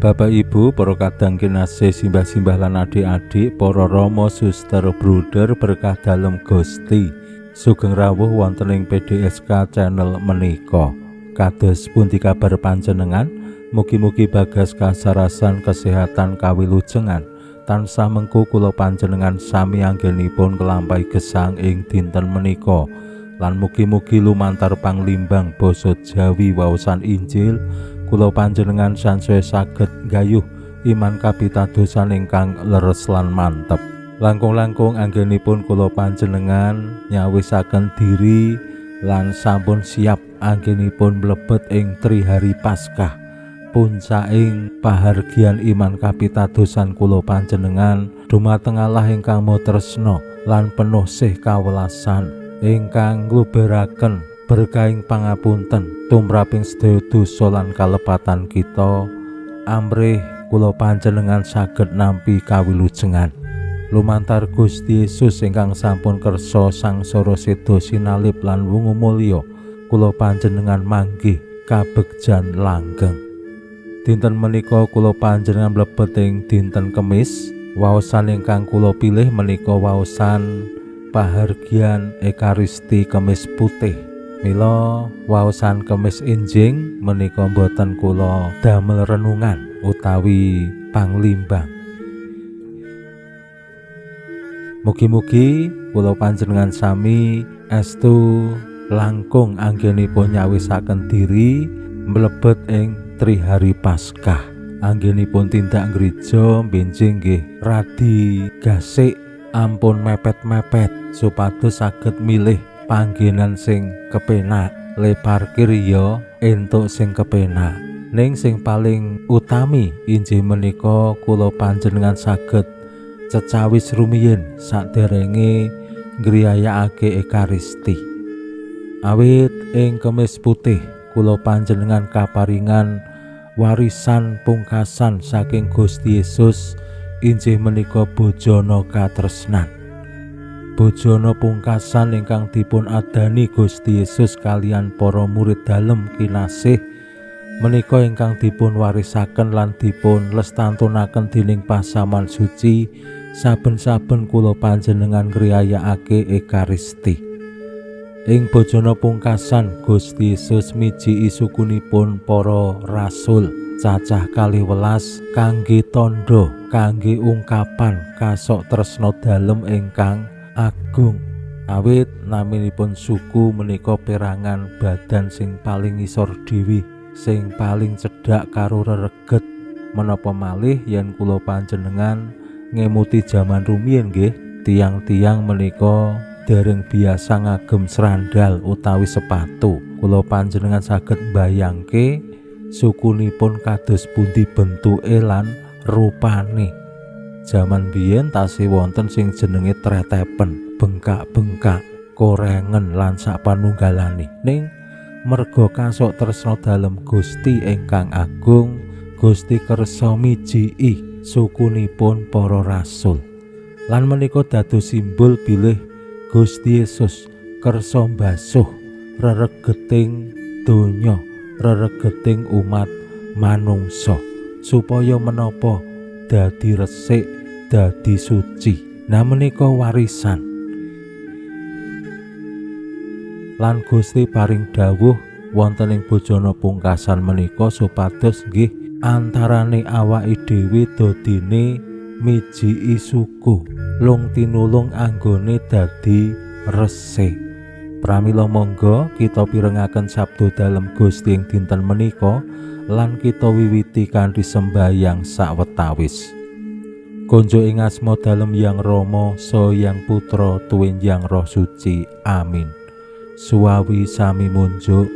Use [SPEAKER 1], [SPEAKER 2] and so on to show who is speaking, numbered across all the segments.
[SPEAKER 1] Bapak Ibu, para kadang kinasih simbah-simbah lan adik-adik, para rama suster bruder berkah dalem Gusti, sugeng rawuh wonten ing PDSK channel menika. Kados pundi kabar panjenengan? Mugi-mugi bagas kasarasan kesehatan kawilujengan tansah mengku kula panjenengan sami anggenipun kelampahi gesang ing dinten menika. Lan mugi-mugi lumantar panglimbang basa Jawi waosan Injil kula panjenengan sansaya saged gayuh iman kapitadosan ingkang leres lan mantep. Langkung-langkung anggenipun kula panjenengan nyawisaken diri lan sampun siap anggenipun mlebet ing Trihari Paskah. Puncaking pahargyan iman kapitadosan kula panjenengan dumateng Allah ingkang matresna lan penuh sih kawelasan ingkang ngluberaken berkahing pangapunten tumraping sedaya dosa lan kalepatan kita, amrih kula panjenengan saged nampi kawilujengan lumantar Gusti Yesus ingkang sampun kersa sangsara seda sinalip lan wungu mulya. Kula panjenengan manggih kabegjan langgeng. Dinten menika kula panjenengan mlebet ing dinten Kemis. Waosan ingkang kula pilih menika waosan pahargyan Ekaristi Kemis Putih. Mila waosan Kemis Enjing menika boten kula damel renungan utawi panglimbang. Mugi-mugi kula panjenengan sami estu langkung anggenipun nyawisaken diri mlebet ing Trihari Paskah. Anggenipun tindak gereja benjing nggih radi gasik ampun mepet-mepet supados saged milih panggenan sing kepenak. Le parkir ya entuk sing kepenak. Ning sing paling utami inggih menika kula panjenengan saged cecawis rumiyin saderenge ngriyayakake Ekaristi. Awit ing Kemis Putih kula panjenengan kaparingan warisan pungkasan saking Gusti Yesus inggih menika bojana katresnan. Bojana pungkasan ingkang dipun adani Gusti Yesus kalian para murid dalem kinasih menika ingkang dipun warisaken lan dipun lestantunaken dening pasaman suci saben-saben kula panjenengan ngriyayakake Ekaristi. Ing bojana pungkasan Gusti Yesus miji sukunipun para rasul cacah 12 kangge tandha kangge ungkapan kasok tresna dalem ingkang agung. Awit naminipun suku menika perangan badan sing paling ngisor dhewe, sing paling cedhak karo rereget. Menapa malih yen kula panjenengan ngemuti jaman rumiyin nggih, tiang-tiang menika dereng biasa ngagem srandal utawi sepatu. Kula panjenengan saged mbayangke sukunipun kados pundi bentuke lan rupane. Jaman biyen tasih wonten sing jenenge tretepen, bengkak-bengkak, korengen lan sapanunggalane. Ning merga kasok tresna dalem Gusti ingkang agung, Gusti kersa mijiki sukunipun para rasul. Lan menika dados simbol bilih Gusti Yesus kersa mbasuh reregeting donya, reregeting umat manungsa supaya menapa dadi resik, dadi suci. Nah menika warisan. Lan Gusti paring dawuh wonten ing bojana pungkasan menika supados nggih antarane awake dhewe dodine mijiki suku, lung tinulung anggone dadi resik. Pramila monggo kita pirengaken sabda dalem Gusti ing dinten menika lan kita wiwiti kanthi sembahyang sawetawis. Konjo ing asma dalem Yang Rama saha Yang Putra tuwin Yang Roh Suci. Amin. Suwawi sami munjuk.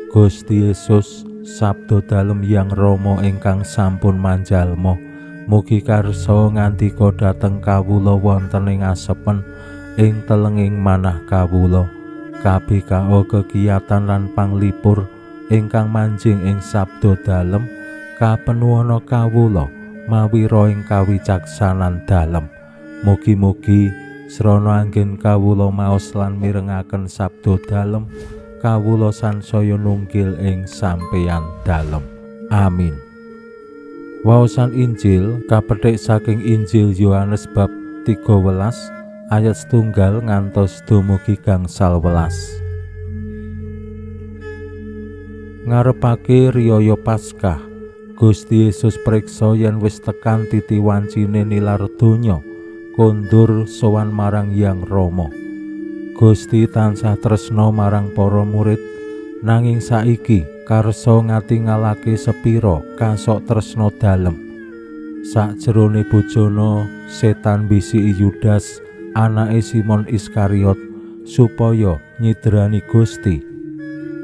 [SPEAKER 1] Gusti Yesus sabda dalem Yang Rama ingkang sampun manjalma, mugi karsa ngandika dhateng kawula wonten ing asepen ing telenging manah kawula kabeh kegiatan lan panglipur ingkang manjing ing sabda dalem kapenuwana kawula mawi roing kawicaksanan dalem. Mugi-mugi srana anggen kawula maos lan mirengaken sabda dalem kawula sansaya nunggil ing sampeyan dalem. Amin. Waosan Injil kapetik saking Injil Yohanes bab 13 ayat 1 ngantos dumugi gangsal 11. Ngarepake riyaya Paskah, Gusti Yesus priksa yen wis tekan titi wancine nilar donya kondur sowan marang Hyang Rama. Gusti tansah tresna marang para murid, nanging saiki karsa ngatingalake sepira kasok tresna dalem. Sakjerone bojana setan bisiki Yudas anake Simon Iskariot supaya nyidrani Gusti.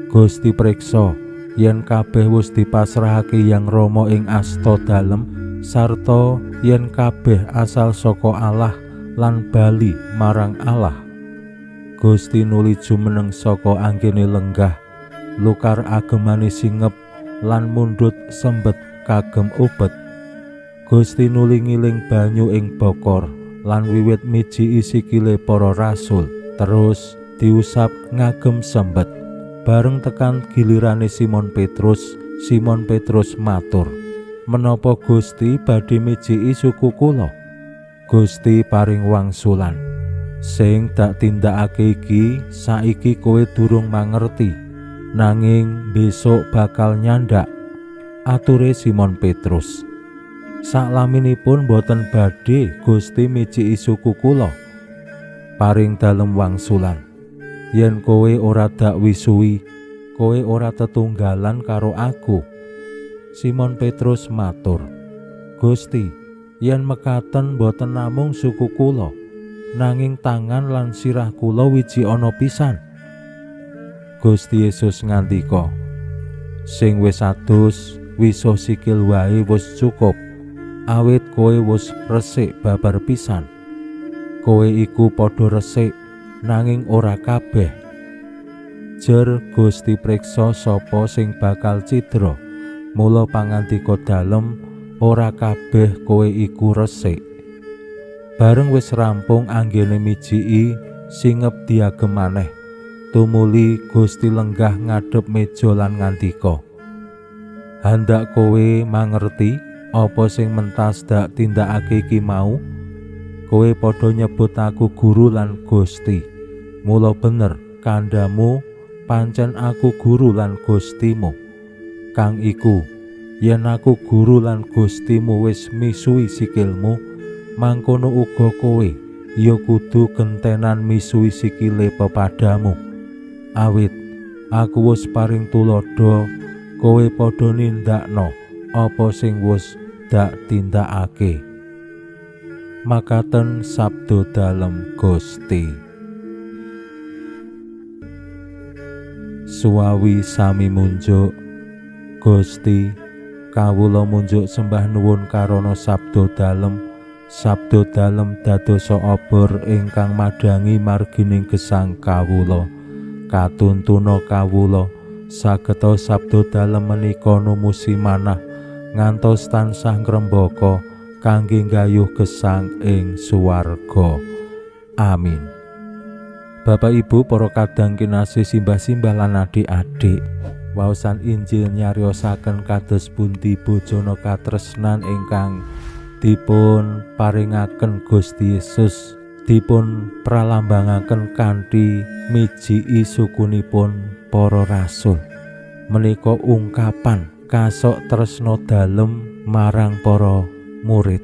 [SPEAKER 1] Gusti priksa yen kabeh wis dipasrahake Hyang Rama ing asta dalem sarta yen kabeh asal saka Allah lan bali marang Allah. Gusti nuli jumeneng saka anggene lenggah lukar agemane singep lan mundhut sembet kagem ubet. Gusti nuli ngiling banyu ing bokor lan wiwit miji sikile para rasul terus diusap ngagem sembet. Bareng tekan gilirane Simon Petrus matur, "Menapa Gusti badhe mijiki suku kula?" Gusti paring wangsulan, "Sing dak tindakake iki saiki kowe durung mangerti, nanging besok bakal nyandak," ature Simon Petrus. "Saklaminipun boten badhe Gusti mijiki suku kula." Paring dalem wangsulan, "Yen kowe ora dak wisuhi, kowe ora tetunggalan karo aku." Simon Petrus matur, "Gusti, yen mekaten boten namung suku kula, nanging tangan lan sirah kula wiji ana pisan." Gusti Yesus ngandika, "Sing wis adus wisuh sikil wae wis cukup, awit kowe wis resik babar pisan. Kowe iku padha resik nanging ora kabeh." Jer Gusti priksa sapa sing bakal cidra, mula pangandika dalem ora kabeh kowe iku resik. Bareng wis rampung anggene mijiki singep diagem maneh, tumuli Gusti lenggah ngadhep meja lan ngandika, "Handak kowe mangerti apa sing mentas dak tindakake iki mau? Kowe padha nyebut aku guru lan Gusti. Mula bener kandhamu pancen aku guru lan Gustimu. Kang iku, yen aku guru lan Gustimu wis misuhi sikilmu, mangkono uga kowe ya kudu gentenan misuhi sikile pepadamu. Awit aku wis paring tulodo, kowe padha nindakno apa sing wis dak tindakake." Makaten sabda dalem Gusti. Suwawi sami munjuk, Gusti, kawula munjuk sembah nuwun karana sabda dalem. Sabda dalem dadosa obor ingkang madangi margining gesang kawula. Katuntuna kawula sageta sabda dalem menika numusi manah ngantos tansah ngrembaka kangge nggayuh gesang ing suwarga. Amin. Bapak Ibu para kadang kinasih simbah-simbah lan adik-adik, waosan Injil nyariosaken kados pundi bojana katresnan ingkang dipun paringaken Gusti Yesus, dipun pralambangaken kanthi mijiki sukunipun para rasul. Menika ungkapan kasok tresna dalem marang para murid.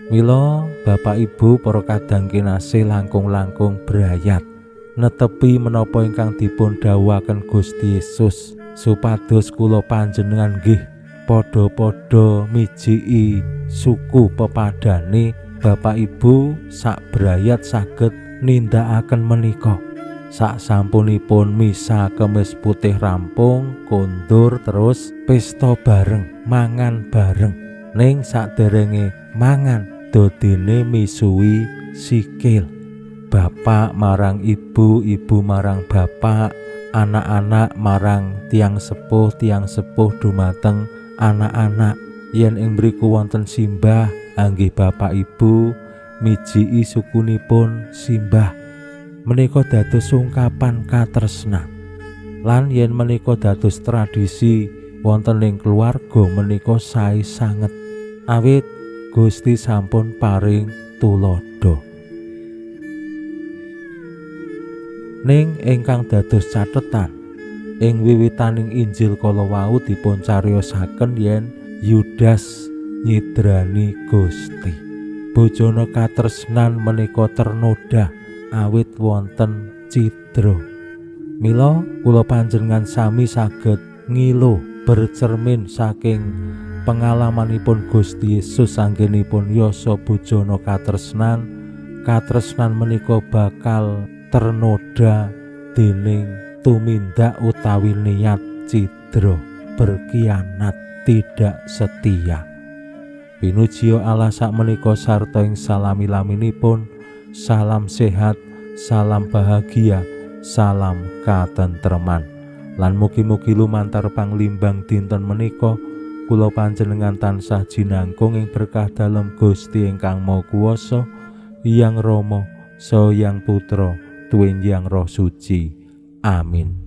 [SPEAKER 1] Mila Bapak Ibu para kadang kinasih langkung-langkung brayat netepi menapa ingkang dipun dawuhaken Gusti Yesus, supados kula panjenengan nggih padha-padha mijiki suku pepadane. Bapak Ibu sak brayat saged nindakaken menika. Sak sampunipun misa Kemis Putih rampung, kondur terus pesta bareng, mangan bareng. Ning saderenge mangan dodene misuhi sikil. bapak marang ibu, ibu marang bapak, anak-anak marang tiang sepuh dumateng anak-anak. Yen ing mriku wonten simbah anggih bapak ibu mijiki sukunipun simbah, menika dados ungkapan katresnan. Lan yen menika dados tradisi wonten ing keluarga menika sae sanget, awit Gusti sampun paring tulodo. Ning ingkang dados cathetan ing wiwitaning Injil kala wau dipun cariyosaken yen Yudas nyidrani Gusti. Bojone katresnan menika ternoda awit wonten cidra. Mila kula panjenengan sami saged ngilu bercermin saking pengalamanipun Gusti Yesus anggenipun yasa bojone katresnan. Katresnan menika bakal ternoda dening tumindak utawi niat cidra, berkhianat, tidak setia. Pinuji Allah sakmenika sarta ing salami-laminipun. Salam sehat, salam bahagia, salam katentreman. Lan mugi-mugi lumantar panglimbang dinten menika kula panjenengan tansah jinangkung ing berkah dalem Gusti ingkang Maha Kuwasa, Hyang Rama saha Hyang Putra tuwin Hyang Roh Suci. Amin.